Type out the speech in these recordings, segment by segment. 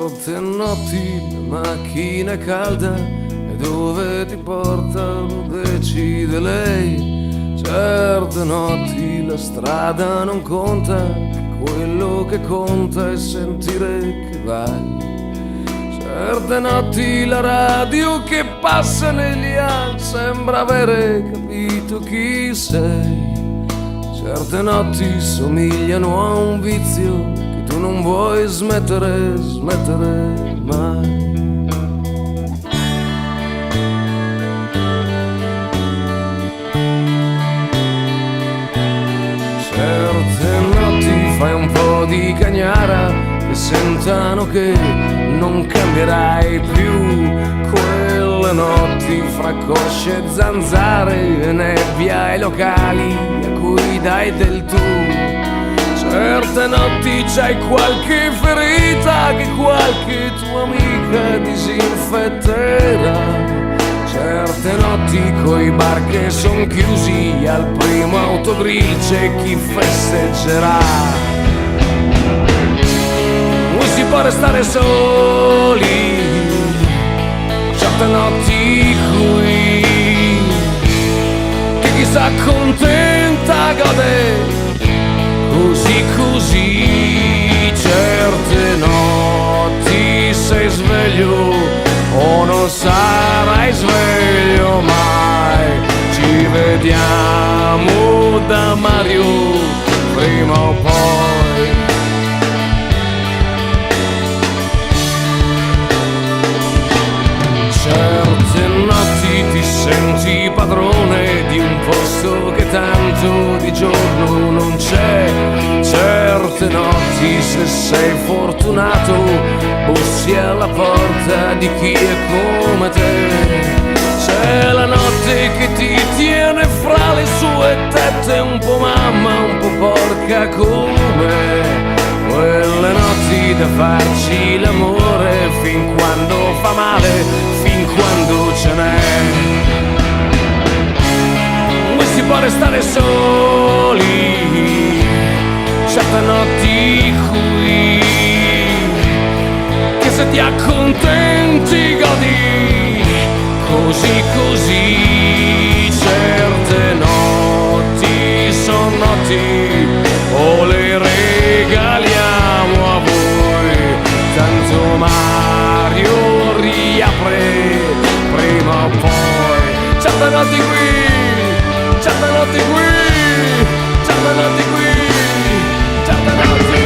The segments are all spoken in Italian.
Certe notti la macchina è calda e dove ti porta lo decide lei. Certe notti la strada non conta, quello che conta è sentire che vai. Certe notti la radio che passa negli anni sembra avere capito chi sei. Certe notti somigliano a un vizio che tu non vuoi smettere mai. Certe notti fai un po' di cagnara e sentano che non cambierai più. Quelle notti fra cosce e zanzare e nebbia ai locali a cui dai del tu. Certe notti c'hai qualche ferita che qualche tua amica disinfetterà. Certe notti coi bar che son chiusi al primo autogrill c'è chi festeggerà. Non si può restare soli, certe notti qui, che chi s'accontenta gode così così. Certe notti sei sveglio o non sarai sveglio mai. Ci vediamo da Mario prima o poi. Certe notti ti senti padrone di un posto che tanto di giorno non c'è. Certe notti, se sei fortunato, bussi alla porta di chi è come te. C'è la notte che ti tiene fra le sue tette, un po' mamma, un po' porca come. Quelle notti da farci l'amore fin quando fa male, fin quando ce n'è. Non si può restare soli, certe notti qui, che se ti accontenti godi così così. Certe notti son notti o le regaliamo a voi. Tanto Mario riapre prima o poi. Certe notti qui, certe notti qui, certe notti qui, certe notti.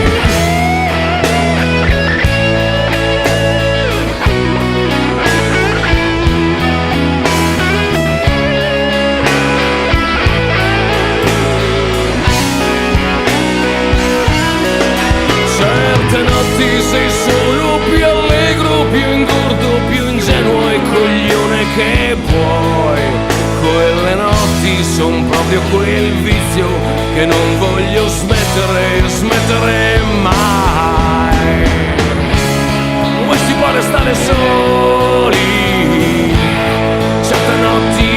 Certe notti sei solo più allegro, più ingordo, più ingenuo e coglione che puoi. Quelle notti son proprio quel vizio che non voglio smettere mai. Non si può restare soli, certe notti